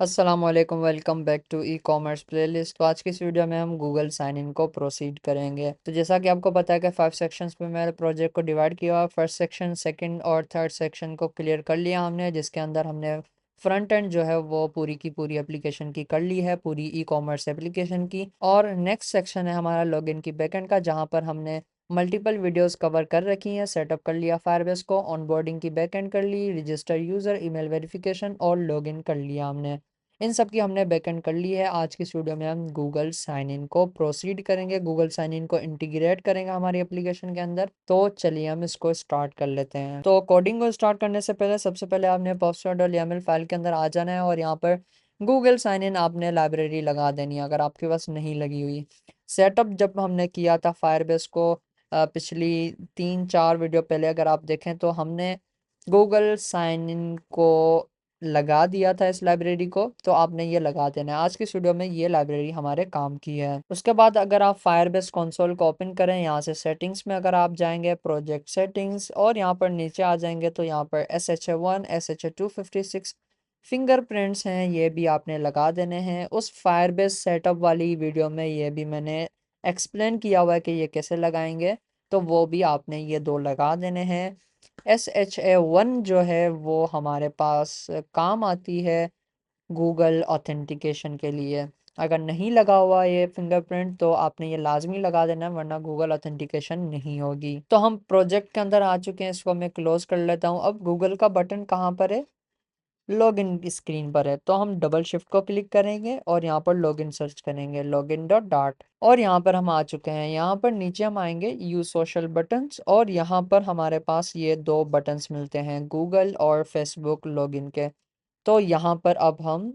अस्सलाम वालेकुम, welcome back to e commerce playlist. तो आज की इस वीडियो में हम गूगल साइन इन को प्रोसीड करेंगे। तो जैसा कि आपको पता है कि 5 सेक्शंस में मैंने प्रोजेक्ट को डिवाइड किया हुआ। फर्स्ट सेक्शन, सेकंड और थर्ड सेक्शन को क्लियर कर लिया हमने, जिसके अंदर हमने फ्रंट एंड जो है वो पूरी की पूरी एप्लीकेशन की कर ली है, पूरी ई कॉमर्स एप्लीकेशन की। और नेक्स्ट सेक्शन है हमारा लॉगिन की बैकएंड का, जहाँ पर हमने मल्टीपल वीडियोस कवर कर रखी हैं। सेटअप कर लिया फायरबेस को, ऑनबोर्डिंग की बैकएंड कर ली, रजिस्टर यूज़र, ईमेल वेरिफिकेशन और लॉगिन कर लिया हमने। इन सब की हमने बैकएंड कर ली है। आज की इस वीडियो में हम गूगल साइन इन को प्रोसीड करेंगे, गूगल साइन इन को इंटीग्रेट करेंगे हमारी एप्लीकेशन के अंदर। तो चलिए हम इसको स्टार्ट कर लेते हैं। तो कोडिंग को स्टार्ट करने से पहले सबसे पहले आपने pubsub.yaml फाइल के अंदर आ जाना है और यहाँ पर गूगल साइन इन आपने लाइब्रेरी लगा देनी है, अगर आपके पास नहीं लगी हुई। सेटअप जब हमने किया था फायरबेस को पिछली 3-4 वीडियो पहले अगर आप देखें तो हमने गूगल साइन इन को लगा दिया था इस लाइब्रेरी को। तो आपने ये लगा देना है। आज की वीडियो में ये लाइब्रेरी हमारे काम की है। उसके बाद अगर आप फायरबेस कंसोल को ओपन करें, यहाँ से सेटिंग्स में अगर आप जाएंगे, प्रोजेक्ट सेटिंग्स, और यहाँ पर नीचे आ जाएंगे तो यहाँ पर SHA-1 SHA-256 फिंगरप्रिंट्स हैं, ये भी आपने लगा देने हैं। उस फायरबेस सेटअप वाली वीडियो में ये भी मैंने एक्सप्लेन किया हुआ है कि ये कैसे लगाएंगे, तो वो भी आपने ये दो लगा देने हैं। SHA-1 जो है वो हमारे पास काम आती है गूगल ऑथेंटिकेशन के लिए। अगर नहीं लगा हुआ ये फिंगरप्रिंट तो आपने ये लाजमी लगा देना है, वरना गूगल ऑथेंटिकेशन नहीं होगी। तो हम प्रोजेक्ट के अंदर आ चुके हैं, इसको मैं क्लोज कर लेता हूँ। अब गूगल का बटन कहाँ पर है? लॉगिन स्क्रीन पर है। तो हम डबल शिफ्ट को क्लिक करेंगे और यहाँ पर लॉगिन सर्च करेंगे, लॉगिन डॉट डार्ट, और यहाँ पर हम आ चुके हैं। यहाँ पर नीचे हम आएंगे यूज सोशल बटन्स, और यहाँ पर हमारे पास ये दो बटन्स मिलते हैं, गूगल और फेसबुक लॉगिन के। तो यहाँ पर अब हम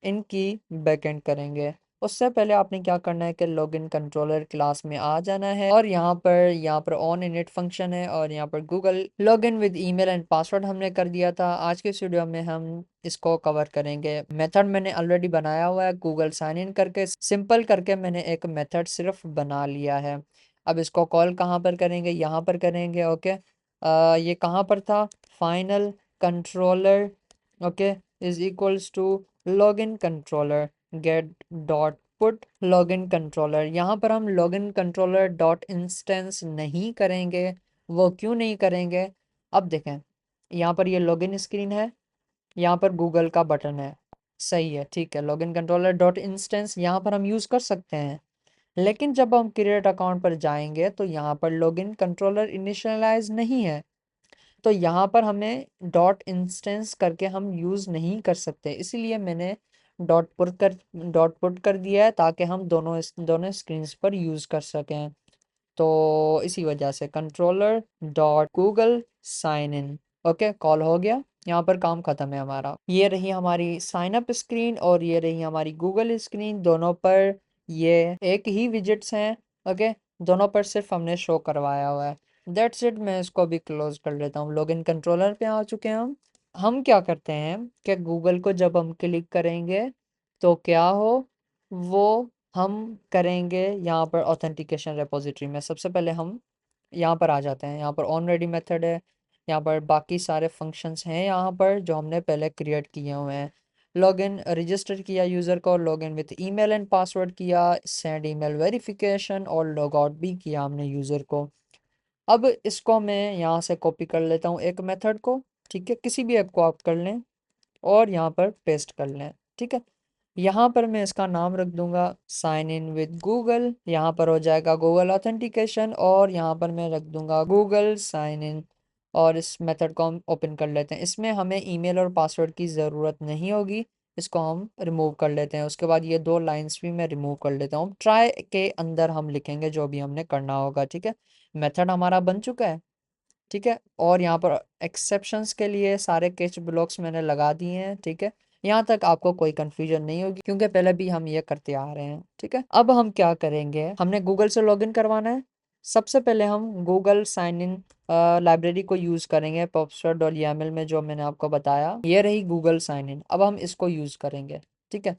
इनकी बैकएंड करेंगे। उससे पहले आपने क्या करना है कि लॉगिन कंट्रोलर क्लास में आ जाना है, और यहाँ पर ऑन इनिट फंक्शन है, और यहाँ पर Google login with email and password हमने कर दिया था। आज के इस वीडियो में हम इसको कवर करेंगे। मेथड मैंने ऑलरेडी बनाया हुआ है, गूगल साइन इन करके सिंपल करके मैंने एक मेथड सिर्फ बना लिया है। अब इसको कॉल कहाँ पर करेंगे? यहाँ पर करेंगे। ओके, ये कहाँ पर था? Final controller, okay, is equals to login controller get dot put login controller. यहाँ पर हम लॉगिन कंट्रोलर डॉट इंस्टेंस नहीं करेंगे। वो क्यों नहीं करेंगे? अब देखें, यहाँ पर ये लॉगिन स्क्रीन है, यहाँ पर गूगल का बटन है, सही है, ठीक है। लॉगिन कंट्रोलर डॉट इंस्टेंस यहाँ पर हम यूज़ कर सकते हैं, लेकिन जब हम क्रिएट अकाउंट पर जाएंगे तो यहाँ पर लॉगिन कंट्रोलर इनिशियलाइज नहीं है। तो यहाँ पर हमें डॉट इंस्टेंस करके हम यूज़ नहीं कर सकते, इसीलिए मैंने डॉट पुट कर दिया है, ताकि हम दोनों स्क्रीन्स पर यूज़ कर सकें। तो इसी वजह से controller dot Google sign in, okay, call हो गया। यहाँ पर काम ख़त्म है हमारा। ये रही हमारी साइन अप स्क्रीन और ये रही हमारी गूगल स्क्रीन। दोनों पर ये एक ही विजिट्स हैं, ओके, दोनों पर सिर्फ हमने शो करवाया हुआ है। That's it. मैं इसको भी क्लोज कर लेता हूँ। लॉगिन कंट्रोलर पे आ चुके हैं हम क्या करते हैं कि गूगल को जब हम क्लिक करेंगे तो क्या हो, वो हम करेंगे यहाँ पर ऑथेंटिकेशन रेपोजिटरी में। सबसे पहले हम यहाँ पर आ जाते हैं। यहाँ पर ऑलरेडी मेथड है, यहाँ पर बाकी सारे फंक्शंस हैं यहाँ पर जो हमने पहले क्रिएट किए हुए हैं। लॉगिन रजिस्टर किया यूज़र को, login with email and password किया, सेंड ईमेल वेरिफिकेशन, और लॉग आउट भी किया हमने यूज़र को। अब इसको मैं यहाँ से कॉपी कर लेता हूँ एक मेथड को, ठीक है, किसी भी ऐप को आप कर लें और यहाँ पर पेस्ट कर लें, ठीक है। यहाँ पर मैं इसका नाम रख दूंगा साइन इन विद गूगल, यहाँ पर हो जाएगा गूगल ऑथेंटिकेशन, और यहाँ पर मैं रख दूंगा गूगल साइन इन। और इस मेथड को हम ओपन कर लेते हैं। इसमें हमें ईमेल और पासवर्ड की ज़रूरत नहीं होगी, इसको हम रिमूव कर लेते हैं। उसके बाद ये दो लाइंस भी मैं रिमूव कर लेता हूँ। ट्राई के अंदर हम लिखेंगे जो भी हमने करना होगा, ठीक है। मेथड हमारा बन चुका है, ठीक है। और यहाँ पर एक्सेप्शंस के लिए सारे कैच ब्लॉक्स मैंने लगा दिए हैं, ठीक है। यहाँ तक आपको कोई कंफ्यूजन नहीं होगी, क्योंकि पहले भी हम ये करते आ रहे हैं, ठीक है। अब हम क्या करेंगे, हमने गूगल से लॉगिन करवाना है। सबसे पहले हम गूगल साइन इन लाइब्रेरी को यूज़ करेंगे pubsub.yaml में, जो मैंने आपको बताया। ये रही गूगल साइन इन। अब हम इसको यूज़ करेंगे, ठीक है।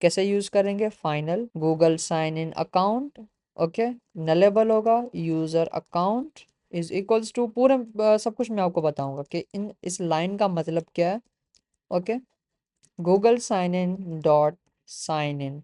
कैसे यूज़ करेंगे? Final Google sign in account, okay, enable होगा user account is equals to पूरे सब कुछ मैं आपको बताऊंगा कि इन इस लाइन का मतलब क्या है, okay. Google sign in dot sign in.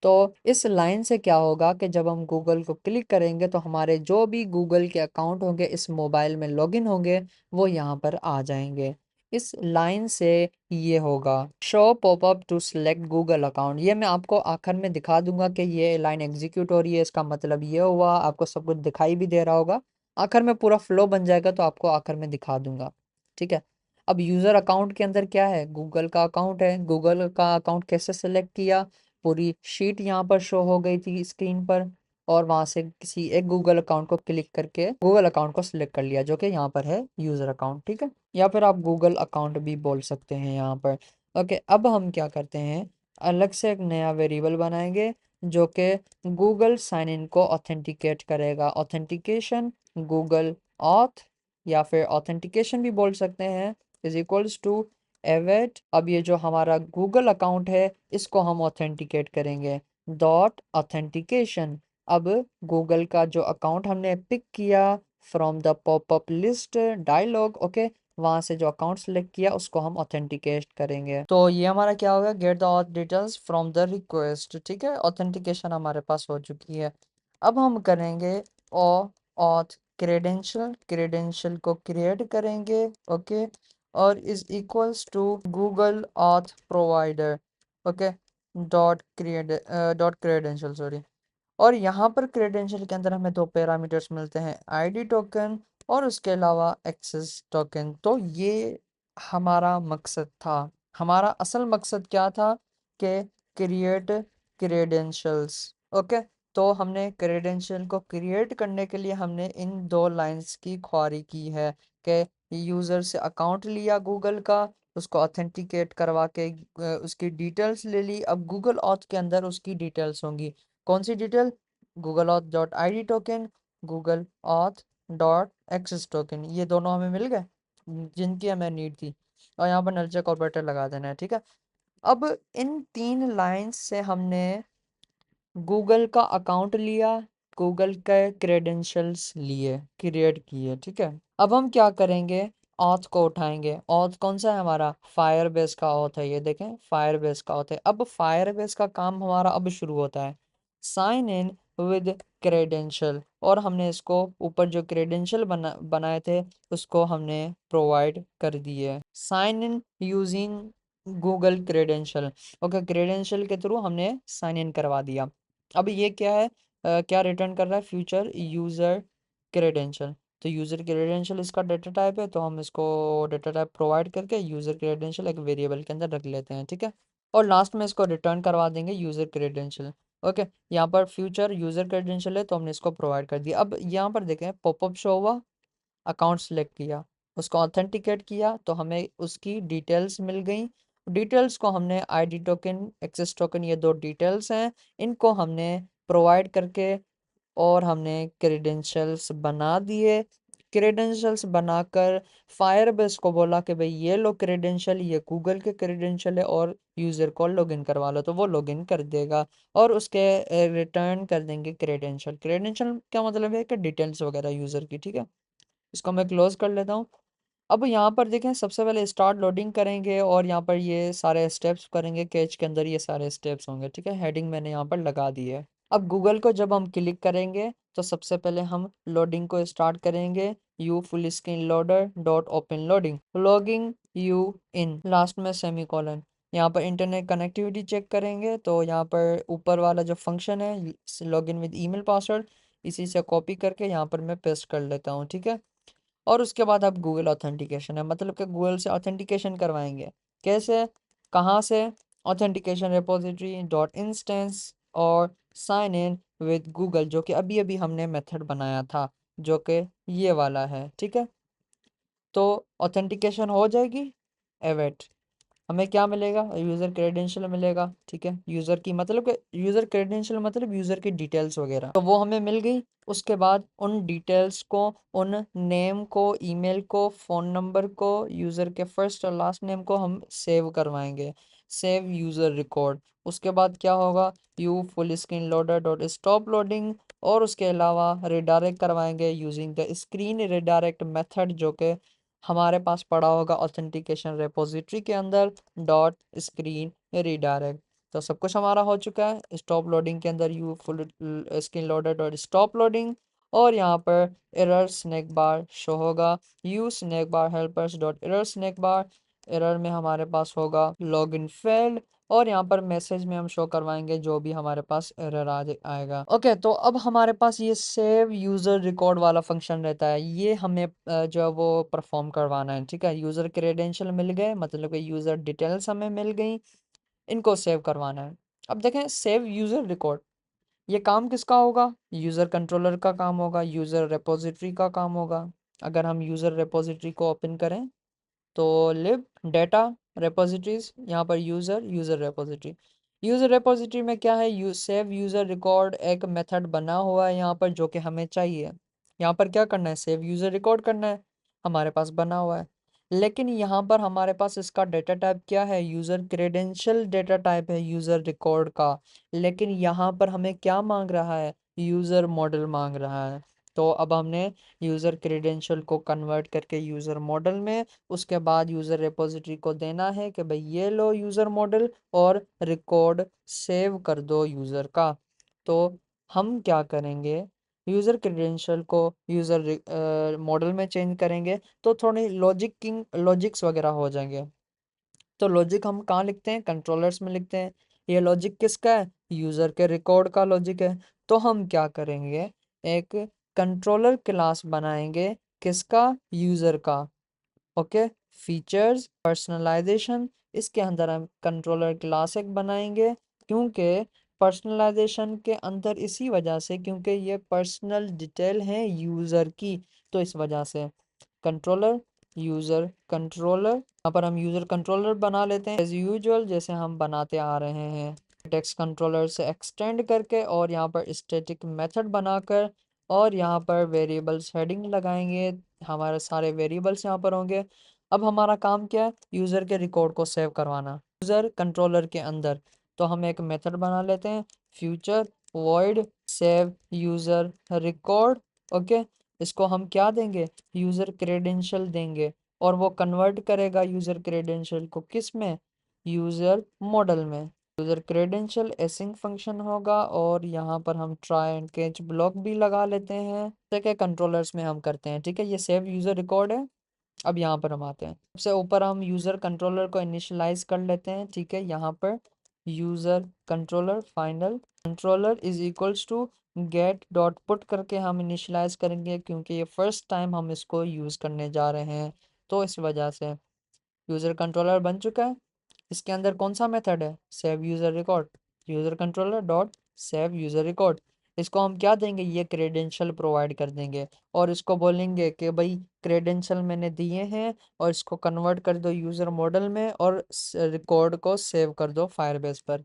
तो इस लाइन से क्या होगा कि जब हम गूगल को क्लिक करेंगे तो हमारे जो भी गूगल के अकाउंट होंगे इस मोबाइल में लॉगिन होंगे वो यहाँ पर आ जाएंगे। इस लाइन से ये होगा show popup to select Google account. ये मैं आपको आखिर में दिखा दूंगा कि ये लाइन एग्जीक्यूट हो रही है, इसका मतलब ये हुआ, आपको सब कुछ दिखाई भी दे रहा होगा। आखिर में पूरा फ्लो बन जाएगा तो आपको आखिर में दिखा दूंगा, ठीक है। अब यूज़र अकाउंट के अंदर क्या है, गूगल का अकाउंट है। गूगल का अकाउंट कैसे सेलेक्ट किया, पूरी शीट यहाँ पर शो हो गई थी स्क्रीन पर, और वहां से किसी एक गूगल अकाउंट को क्लिक करके गूगल अकाउंट को सिलेक्ट कर लिया जो कि यहाँ पर है यूज़र अकाउंट, ठीक है। या फिर आप गूगल अकाउंट भी बोल सकते हैं यहाँ पर। ओके, अब हम क्या करते हैं, अलग से एक नया वेरिएबल बनाएंगे जो कि गूगल साइन इन को ऑथेंटिकेट करेगा। ऑथेंटिकेशन गूगल ऑथ, या फिर ऑथेंटिकेशन भी बोल सकते हैं, इज इक्वल्स टू एवेट। अब ये जो हमारा गूगल अकाउंट है इसको हम ऑथेंटिकेट करेंगे, डॉट ऑथेंटिकेशन। अब गूगल का जो अकाउंट हमने पिक किया from the popup list dialog, okay, वहां से जो अकाउंट सेलेक्ट किया उसको हम ऑथेंटिकेट करेंगे। तो ये हमारा क्या होगा, get the auth details from the request, ठीक है। ऑथेंटिकेशन हमारे पास हो चुकी है। अब हम करेंगे ओ ऑथ क्रेडेंशियल, क्रेडेंशियल को क्रिएट करेंगे, ओके, और is equals to Google auth provider, okay, dot credential, sorry. और यहाँ पर क्रेडेंशियल के अंदर हमें दो पैरामीटर्स मिलते हैं, आईडी टोकन और उसके अलावा एक्सेस टोकन। तो ये हमारा मकसद था। हमारा असल मकसद क्या था कि क्रिएट क्रेडेंशियल्स, ओके। तो हमने क्रेडेंशियल को क्रिएट करने के लिए हमने इन दो लाइंस की ख्वारी की है कि यूज़र से अकाउंट लिया गूगल का, उसको ऑथेंटिकेट करवा के उसकी डिटेल्स ले ली। अब गूगल ऑथ के अंदर उसकी डिटेल्स होंगी, कौन सी detail, Google auth dot I D token, Google auth dot access token, ये दोनों हमें मिल गए जिनकी हमें नीड थी। और यहाँ पर नल चेक ऑपरेटर लगा देना है, ठीक है। अब इन तीन लाइंस से हमने गूगल का अकाउंट लिया, गूगल के क्रेडेंशियल्स लिए, क्रिएट किए, ठीक है। अब हम क्या करेंगे, ऑथ को उठाएंगे। ऑथ कौन सा है हमारा, फायरबेस का ऑथ है, ये देखें फायरबेस का ऑथ है। अब फायरबेस का काम हमारा अब शुरू होता है, साइन इन विद क्रेडेंशियल। और हमने इसको ऊपर जो क्रेडेंशियल बनाए थे उसको हमने प्रोवाइड कर दिए, sign in using Google credential, okay. Credential के थ्रू हमने साइन इन करवा दिया। अब ये क्या है, क्या रिटर्न कर रहा है, फ्यूचर यूज़र क्रेडेंशियल। तो यूज़र क्रेडेंशियल इसका डेटा टाइप है, तो हम इसको डेटा टाइप प्रोवाइड करके यूज़र क्रेडेंशियल एक वेरिएबल के अंदर रख लेते हैं, ठीक है। और लास्ट में इसको रिटर्न करवा देंगे यूज़र क्रेडेंशियल, ओके। यहाँ पर फ्यूचर यूज़र क्रेडेंशियल है तो हमने इसको प्रोवाइड कर दिया। अब यहाँ पर देखें पॉपअप शो हुआ, अकाउंट सेलेक्ट किया, उसको ऑथेंटिकेट किया तो हमें उसकी डिटेल्स मिल गई। डिटेल्स को हमने आईडी टोकन, एक्सेस टोकन, ये दो डिटेल्स हैं, इनको हमने प्रोवाइड करके और हमने क्रेडेंशियल्स बना दिए। क्रेडेंशियल्स बनाकर फायरबेस को बोला कि भाई ये लो क्रेडेंशियल, ये गूगल के क्रेडेंशियल है और यूज़र को लॉगिन करवा लो, तो वो लॉगिन कर देगा और उसके रिटर्न कर देंगे क्रेडेंशियल। क्रेडेंशियल क्या मतलब है कि डिटेल्स वगैरह यूज़र की, ठीक है। इसको मैं क्लोज कर लेता हूँ। अब यहाँ पर देखें सबसे पहले स्टार्ट लोडिंग करेंगे और यहाँ पर ये सारे स्टेप्स करेंगे, कैच के अंदर ये सारे स्टेप्स होंगे, ठीक है। हेडिंग मैंने यहाँ पर लगा दी है। अब गूगल को जब हम क्लिक करेंगे तो सबसे पहले हम लोडिंग को स्टार्ट करेंगे, you full screen loader dot open loading, logging you in, last में सेमी कॉलन। यहाँ पर इंटरनेट कनेक्टिविटी चेक करेंगे तो यहाँ पर ऊपर वाला जो फंक्शन है लॉगिन विद ईमेल पासवर्ड, इसी से कॉपी करके यहाँ पर मैं पेस्ट कर लेता हूँ, ठीक है। और उसके बाद अब गूगल ऑथेंटिकेशन है, मतलब कि गूगल से ऑथेंटिकेशन करवाएंगे। कैसे, कहाँ से, ऑथेंटिकेशन रिपोजिटरी डॉट इंस्टेंस और साइन इन विद गूगल, जो कि अभी अभी हमने मेथड बनाया था जो कि ये वाला है, ठीक है। तो ऑथेंटिकेशन हो जाएगी, एवेट, हमें क्या मिलेगा, यूज़र क्रेडेंशियल मिलेगा, ठीक है। यूज़र की मतलब कि यूज़र क्रेडेंशियल मतलब यूज़र की डिटेल्स वगैरह, तो वो हमें मिल गई। उसके बाद उन डिटेल्स को, उन नेम को, ईमेल को, फ़ोन नंबर को, यूज़र के फर्स्ट और लास्ट नेम को हम सेव करवाएंगे, सेव यूज़र रिकॉर्ड। उसके बाद क्या होगा, you full screen loader dot stop loading, और उसके अलावा रिडायरेक्ट करवाएंगे using the screen redirect method जो कि हमारे पास पड़ा होगा ऑथेंटिकेशन रेपोजिटरी के अंदर डॉट स्क्रीन रीडायरेक्ट। तो सब कुछ हमारा हो चुका है। स्टॉप लोडिंग के अंदर U full screen loader dot stop loading, और यहाँ पर एरर स्नैक बार शो होगा, U snack bar helpers dot error snack bar. Error में हमारे पास होगा लॉगिन फेल्ड, और यहाँ पर मैसेज में हम शो करवाएंगे जो भी हमारे पास एरर आएगा। ओके, तो अब हमारे पास ये सेव यूज़र रिकॉर्ड वाला फंक्शन रहता है, ये हमें जो है वो परफॉर्म करवाना है। ठीक है, यूज़र क्रेडेंशियल मिल गए, मतलब कि यूज़र डिटेल्स हमें मिल गई, इनको सेव करवाना है। अब देखें, सेव यूज़र रिकॉर्ड, ये काम किसका होगा? यूज़र कंट्रोलर का काम होगा, यूज़र रेपोजिटरी का काम होगा। अगर हम यूज़र रेपोजिटरी को ओपन करें तो लिब डेटा रेपोजिटरीज, यहाँ पर यूज़र रेपोजिटरी। यूज़र रेपोजिटरी में क्या है, सेव यूज़र रिकॉर्ड एक मेथड बना हुआ है यहाँ पर जो कि हमें चाहिए। यहाँ पर क्या करना है, सेव यूज़र रिकॉर्ड करना है, हमारे पास बना हुआ है। लेकिन यहाँ पर हमारे पास इसका डेटा टाइप क्या है, यूज़र क्रेडेंशियल डेटा टाइप है यूज़र रिकॉर्ड का। लेकिन यहाँ पर हमें क्या मांग रहा है, यूज़र मॉडल मांग रहा है। तो अब हमने यूज़र क्रेडेंशियल को कन्वर्ट करके यूज़र मॉडल में, उसके बाद यूज़र रेपोजिटरी को देना है कि भाई ये लो यूज़र मॉडल और रिकॉर्ड सेव कर दो यूज़र का। तो हम क्या करेंगे, यूज़र क्रेडेंशियल को यूज़र मॉडल में चेंज करेंगे तो थोड़ी लॉजिक्स वगैरह हो जाएंगे। तो लॉजिक हम कहाँ लिखते हैं, कंट्रोलर्स में लिखते हैं। ये लॉजिक किसका है, यूज़र के रिकॉर्ड का लॉजिक है। तो हम क्या करेंगे, एक कंट्रोलर क्लास बनाएंगे, किसका, यूज़र का। ओके, फीचर्स पर्सनलाइजेशन, इसके अंदर हम कंट्रोलर क्लास एक बनाएंगे, क्योंकि पर्सनलाइजेशन के अंदर इसी वजह से क्योंकि ये पर्सनल डिटेल है यूज़र की, तो इस वजह से कंट्रोलर यूज़र कंट्रोलर, यहाँ पर हम यूज़र कंट्रोलर बना लेते हैं एज यूजुअल जैसे हम बनाते आ रहे हैं, टेक्स्ट कंट्रोलर से एक्सटेंड करके, और यहाँ पर स्टैटिक मेथड बनाकर, और यहाँ पर वेरिएबल्स हेडिंग लगाएंगे, हमारे सारे वेरिएबल्स यहाँ पर होंगे। अब हमारा काम क्या है, यूज़र के रिकॉर्ड को सेव करवाना यूज़र कंट्रोलर के अंदर। तो हम एक मेथड बना लेते हैं, future void save user record. Okay, इसको हम क्या देंगे, यूज़र क्रेडेंशियल देंगे, और वो कन्वर्ट करेगा यूज़र क्रेडेंशियल को किस में, यूज़र मॉडल में। यूज़र क्रेडेंशियल एसिंक फंक्शन होगा, और यहाँ पर हम ट्राई एंड कैच ब्लॉक भी लगा लेते हैं, जैसे कंट्रोलर्स में हम करते हैं। ठीक है, ये सेव यूज़र रिकॉर्ड है। अब यहाँ पर हम आते हैं, सबसे ऊपर हम यूज़र कंट्रोलर को इनिशियलाइज कर लेते हैं। ठीक है, यहाँ पर user controller final controller is equals to get dot put करके हम इनिशियलाइज करेंगे, क्योंकि ये फर्स्ट टाइम हम इसको यूज़ करने जा रहे हैं, तो इस वजह से यूज़र कंट्रोलर बन चुका है। इसके अंदर कौन सा मेथड है, save user record, user controller dot save user record. इसको हम क्या देंगे, ये क्रेडेंशियल प्रोवाइड कर देंगे, और इसको बोलेंगे कि भाई क्रेडेंशियल मैंने दिए हैं, और इसको कन्वर्ट कर दो यूज़र मॉडल में, और रिकॉर्ड को सेव कर दो फायरबेस पर।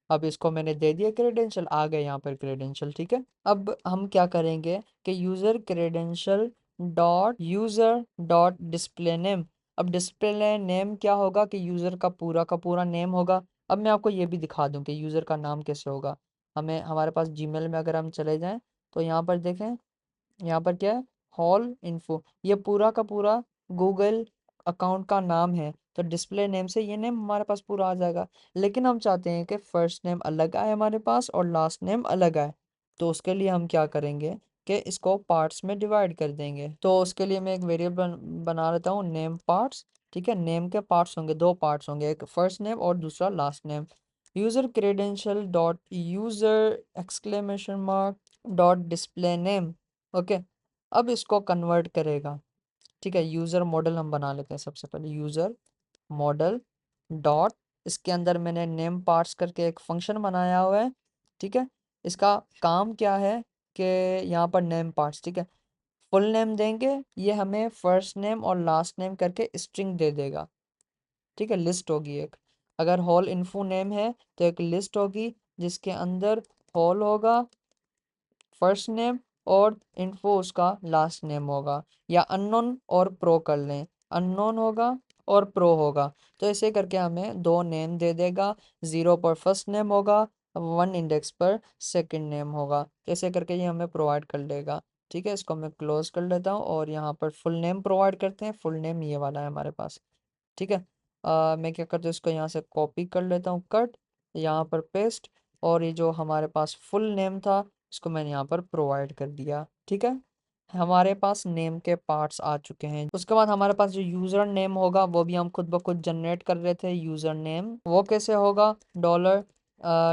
अब इसको मैंने दे दिया क्रेडेंशियल, आ गए यहाँ पर क्रेडेंशियल। ठीक है, अब हम क्या करेंगे कि user credential dot user dot display name. अब डिस्प्ले नेम क्या होगा कि यूज़र का पूरा नेम होगा। अब मैं आपको ये भी दिखा दूँ कि यूज़र का नाम कैसे होगा। हमें हमारे पास जीमेल में अगर हम चले जाएं तो यहाँ पर देखें, यहाँ पर क्या है, हॉल इन्फो, ये पूरा का पूरा गूगल अकाउंट का नाम है। तो डिस्प्ले नेम से ये नेम हमारे पास पूरा आ जाएगा। लेकिन हम चाहते हैं कि फर्स्ट नेम अलग आए हमारे पास और लास्ट नेम अलग आए। तो उसके लिए हम क्या करेंगे कि इसको पार्ट्स में डिवाइड कर देंगे। तो उसके लिए मैं एक वेरिएबल बना लेता हूँ, नेम पार्ट्स। ठीक है, नेम के पार्ट्स होंगे, दो पार्ट्स होंगे, एक फर्स्ट नेम और दूसरा last name. User credential dot user exclamation mark dot display name. Okay, अब इसको कन्वर्ट करेगा। ठीक है, यूज़र मॉडल हम बना लेते हैं, सबसे पहले यूज़र मॉडल डॉट, इसके अंदर मैंने नेम पार्ट्स करके एक फंक्शन बनाया हुआ है। ठीक है, इसका काम क्या है कि यहाँ पर नेम पार्ट्स, ठीक है, फुल नेम देंगे, ये हमें फर्स्ट नेम और लास्ट नेम करके स्ट्रिंग दे देगा। ठीक है, लिस्ट होगी एक, अगर होल इन्फो नेम है तो एक लिस्ट होगी जिसके अंदर होल होगा फर्स्ट नेम और इन्फो उसका लास्ट नेम होगा, या अननोन और प्रो कर लें, अननोन होगा और प्रो होगा। तो ऐसे करके हमें दो नेम दे देगा, 0 पर फर्स्ट नेम होगा, 1 इंडेक्स पर सेकंड नेम होगा। तो ऐसे करके ये हमें प्रोवाइड कर देगा। ठीक है, इसको मैं क्लोज कर लेता हूँ और यहाँ पर फुल नेम प्रोवाइड करते हैं। फुल नेम ये वाला है हमारे पास। ठीक है, मैं क्या करता हूँ, इसको यहाँ से कॉपी कर लेता हूँ, कट, यहाँ पर पेस्ट, और ये जो हमारे पास फुल नेम था इसको मैंने यहाँ पर प्रोवाइड कर दिया। ठीक है, हमारे पास नेम के पार्ट्स आ चुके हैं। उसके बाद हमारे पास जो यूज़र नेम होगा वो भी हम खुद ब खुद जनरेट कर रहे थे। यूज़र नेम वो कैसे होगा, डॉलर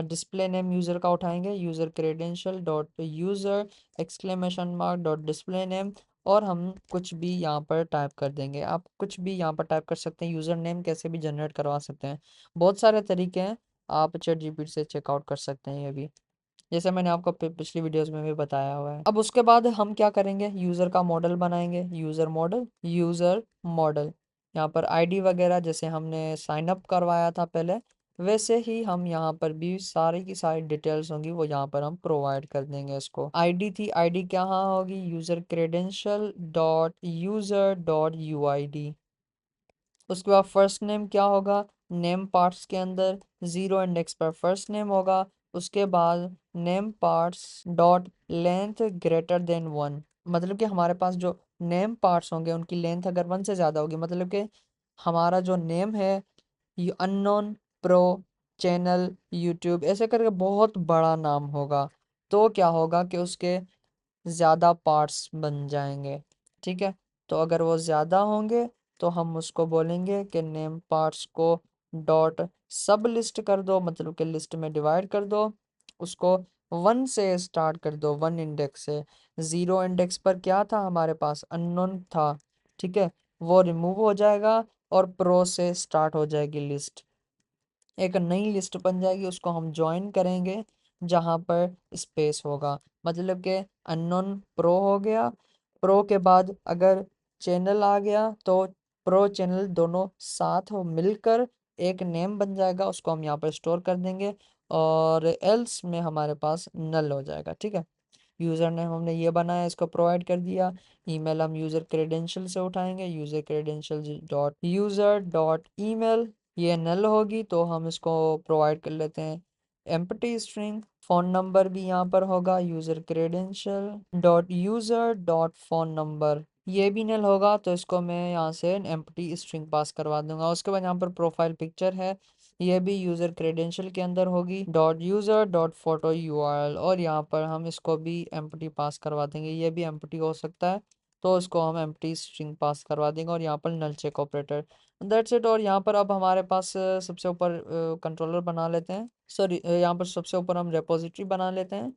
डिस्प्ले नेम यूज़र का उठाएंगे, user credential dot user exclamation mark dot display name, और हम कुछ भी यहाँ पर टाइप कर देंगे। आप कुछ भी यहाँ पर टाइप कर सकते हैं, यूज़र नेम कैसे भी जनरेट करवा सकते हैं। बहुत सारे तरीके हैं, आप चैट जीपीटी से चेकआउट कर सकते हैं ये भी, जैसे मैंने आपको पिछली वीडियोस में भी बताया हुआ है। अब उसके बाद हम क्या करेंगे, यूज़र का मॉडल बनाएंगे। यूज़र मॉडल यहाँ पर आईडी वगैरह जैसे हमने साइन अप करवाया था पहले, वैसे ही हम यहाँ पर भी सारी की सारी डिटेल्स होंगी वो यहाँ पर हम प्रोवाइड कर देंगे। इसको आईडी थी, आईडी क्या होगी, user credential dot user dot UID. उसके बाद फर्स्ट नेम क्या होगा, नेम पार्ट्स के अंदर ज़ीरो इंडेक्स पर फर्स्ट नेम होगा। उसके बाद name parts dot length greater than one, मतलब कि हमारे पास जो नेम पार्ट्स होंगे उनकी लेंथ अगर वन से ज़्यादा होगी, मतलब कि हमारा जो नेम है ये अननोन प्रो चैनल यूट्यूब ऐसे करके बहुत बड़ा नाम होगा, तो क्या होगा कि उसके ज़्यादा पार्ट्स बन जाएंगे। ठीक है, तो अगर वो ज़्यादा होंगे तो हम उसको बोलेंगे कि नेम पार्ट्स को डॉट सब लिस्ट कर दो, मतलब कि लिस्ट में डिवाइड कर दो। उसको वन से स्टार्ट कर दो, वन इंडेक्स से। ज़ीरो इंडेक्स पर क्या था हमारे पास, अननोन था। ठीक है, वो रिमूव हो जाएगा और प्रो से स्टार्ट हो जाएगी लिस्ट, एक नई लिस्ट बन जाएगी, उसको हम ज्वाइन करेंगे जहाँ पर स्पेस होगा, मतलब कि अननोन प्रो हो गया। प्रो के बाद अगर चैनल आ गया तो प्रो चैनल दोनों साथ हो मिलकर एक नेम बन जाएगा, उसको हम यहाँ पर स्टोर कर देंगे, और एल्स में हमारे पास नल हो जाएगा। ठीक है, यूज़र नेम हमने ये बनाया, इसको प्रोवाइड कर दिया। ईमेल हम यूज़र क्रेडेंशियल से उठाएंगे, user credential dot user dot email, ये नल होगी तो हम इसको प्रोवाइड कर लेते हैं एम्प्टी स्ट्रिंग। फ़ोन नंबर भी यहाँ पर होगा, user credential dot user dot phone number, ये भी नल होगा तो इसको मैं यहाँ से एम्प्टी स्ट्रिंग पास करवा दूंगा। उसके बाद यहाँ पर प्रोफाइल पिक्चर है, ये भी यूज़र क्रेडेंशियल के अंदर होगी, dot user dot photo URL, और यहाँ पर हम इसको भी एम्प्टी पास करवा देंगे, ये भी एम्प्टी हो सकता है तो इसको हम एम्प्टी स्ट्रिंग पास करवा देंगे, और यहाँ पर नल चेक ऑपरेटर, दैट्स इट। और यहाँ पर अब हमारे पास सबसे ऊपर कंट्रोलर बना लेते हैं, सॉरी यहाँ पर सबसे ऊपर हम रेपोजिटरी बना लेते हैं,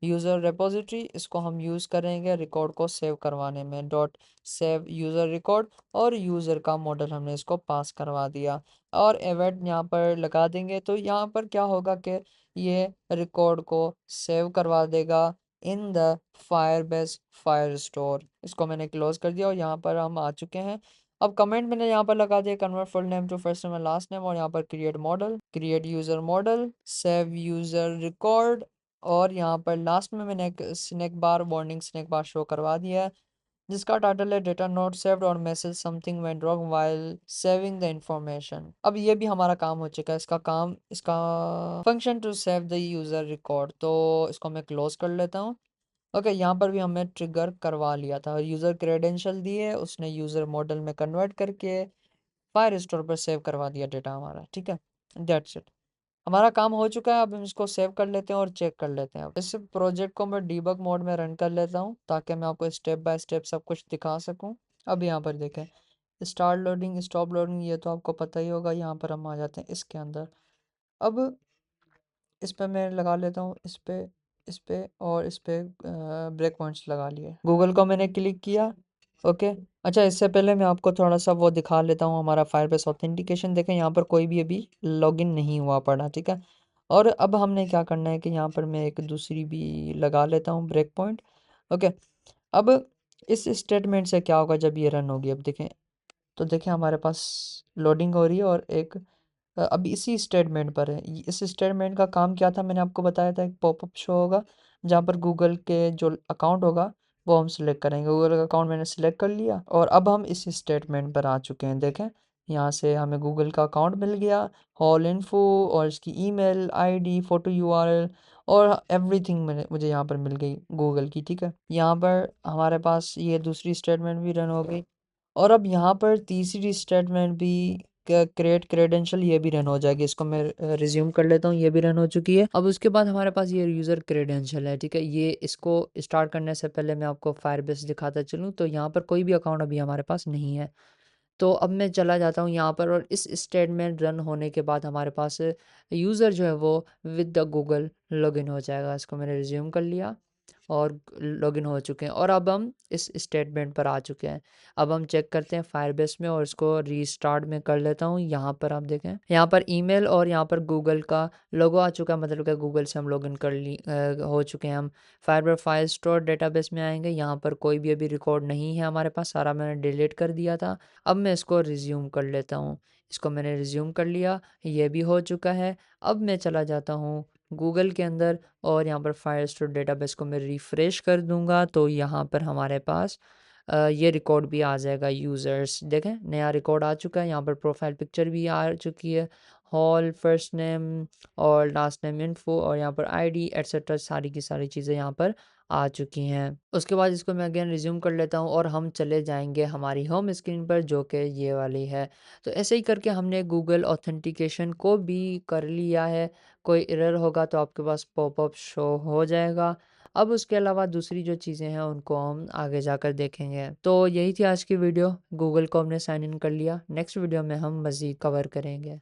यूज़र रेपोजिटरी, इसको हम यूज़ करेंगे रिकॉर्ड को सेव करवाने में, डॉट सेव यूज़र रिकॉर्ड, और यूज़र का मॉडल हमने इसको पास करवा दिया, और एवेट यहाँ पर लगा देंगे। तो यहाँ पर क्या होगा कि ये रिकॉर्ड को सेव करवा देगा in the Firebase fire store. इसको मैंने क्लोज कर दिया और यहाँ पर हम आ चुके हैं। अब कमेंट मैंने यहाँ पर लगा दिया, convert full name to first name and last name, और यहाँ पर create model, create user model, save user record, और यहाँ पर लास्ट में मैंने एक snack bar warning snack bar show करवा दिया है, जिसका टाइटल है डेटा नॉट सेव्ड और message something went wrong while saving the information. अब ये भी हमारा काम हो चुका है, इसका function to save the user record, तो इसको मैं क्लोज कर लेता हूँ। ओके, यहाँ पर भी हमने ट्रिगर करवा लिया था, यूज़र क्रेडेंशियल दिए, उसने यूज़र मॉडल में कन्वर्ट करके फायर स्टोर पर सेव करवा दिया डेटा हमारा। ठीक है, दैट्स इट, हमारा काम हो चुका है। अब हम इसको सेव कर लेते हैं और चेक कर लेते हैं। इस प्रोजेक्ट को मैं डीबग मोड में रन कर लेता हूँ ताकि मैं आपको स्टेप बाय स्टेप सब कुछ दिखा सकूँ। अब यहाँ पर देखें, स्टार्ट लोडिंग स्टॉप लोडिंग ये तो आपको पता ही होगा। यहाँ पर हम आ जाते हैं इसके अंदर। अब इस पे मैं लगा लेता हूँ, इस पे और इस पे ब्रेक पॉइंट्स लगा लिए। गूगल को मैंने क्लिक किया। ओके, अच्छा इससे पहले मैं आपको थोड़ा सा वो दिखा लेता हूँ, हमारा फायरबेस ऑथेंटिकेशन देखें, यहाँ पर कोई भी अभी लॉगिन नहीं हुआ पड़ा। ठीक है, और अब हमने क्या करना है कि यहाँ पर मैं एक दूसरी भी लगा लेता हूँ ब्रेक पॉइंट। ओके, अब इस स्टेटमेंट से क्या होगा जब ये रन होगी, अब देखें तो देखें हमारे पास लोडिंग हो रही है, और एक अब इसी स्टेटमेंट पर है। इस स्टेटमेंट का काम क्या था, मैंने आपको बताया था, एक पॉपअप शो होगा जहाँ पर गूगल के जो अकाउंट होगा वो हम सिलेक्ट करेंगे। गूगल का अकाउंट मैंने सिलेक्ट कर लिया, और अब हम इस स्टेटमेंट पर आ चुके हैं। देखें यहाँ से हमें गूगल का अकाउंट मिल गया, हॉल इन्फो और इसकी ईमेल आईडी, फ़ोटो यूआरएल और एवरीथिंग मुझे यहाँ पर मिल गई गूगल की, ठीक है। यहाँ पर हमारे पास ये दूसरी स्टेटमेंट भी रन हो गई और अब यहाँ पर तीसरी स्टेटमेंट भी क्रिएट क्रेडेंशियल, ये भी रन हो जाएगी। इसको मैं रिज्यूम कर लेता हूँ, ये भी रन हो चुकी है। अब उसके बाद हमारे पास ये यूज़र क्रेडेंशियल है, ठीक है। ये इसको स्टार्ट करने से पहले मैं आपको फायरबेस दिखाता चलूँ तो यहाँ पर कोई भी अकाउंट अभी हमारे पास नहीं है। तो अब मैं चला जाता हूँ यहाँ पर और इस स्टेटमेंट रन होने के बाद हमारे पास यूज़र जो है वो विद द गूगल लॉगिन हो जाएगा। इसको मैंने रिज्यूम कर लिया और लॉगिन हो चुके हैं और अब हम इस स्टेटमेंट पर आ चुके हैं। अब हम चेक करते हैं फायरबेस में और इसको रीस्टार्ट में कर लेता हूँ। यहाँ पर आप देखें, यहाँ पर ईमेल और यहाँ पर गूगल का लोगो आ चुका है, मतलब कि गूगल से हम लॉगिन हो चुके हैं। हम फायरबेस फाइल स्टोर डेटाबेस में आएंगे, यहाँ पर कोई भी अभी रिकॉर्ड नहीं है हमारे पास, सारा मैंने डिलीट कर दिया था। अब मैं इसको रिज्यूम कर लेता हूँ। इसको मैंने रिज्यूम कर लिया, ये भी हो चुका है। अब मैं चला जाता हूँ गूगल के अंदर और यहाँ पर फायरस्टोर डेटाबेस को मैं रिफ़्रेश कर दूंगा तो यहाँ पर हमारे पास ये रिकॉर्ड भी आ जाएगा। यूज़र्स देखें, नया रिकॉर्ड आ चुका है। यहाँ पर प्रोफाइल पिक्चर भी आ चुकी है, हॉल, फर्स्ट नेम और लास्ट नेम इन्फो और यहाँ पर आईडी एट्सेट्रा, सारी की सारी चीज़ें यहाँ पर आ चुकी हैं। उसके बाद इसको मैं अगेन रिज्यूम कर लेता हूँ और हम चले जाएंगे हमारी होम स्क्रीन पर, जो कि ये वाली है। तो ऐसे ही करके हमने गूगल ऑथेंटिकेशन को भी कर लिया है। कोई एरर होगा तो आपके पास पॉपअप शो हो जाएगा। अब उसके अलावा दूसरी जो चीज़ें हैं उनको हम आगे जाकर देखेंगे। तो यही थी आज की वीडियो, गूगल को हमने साइन इन कर लिया। नेक्स्ट वीडियो में हम मज़ीद कवर करेंगे।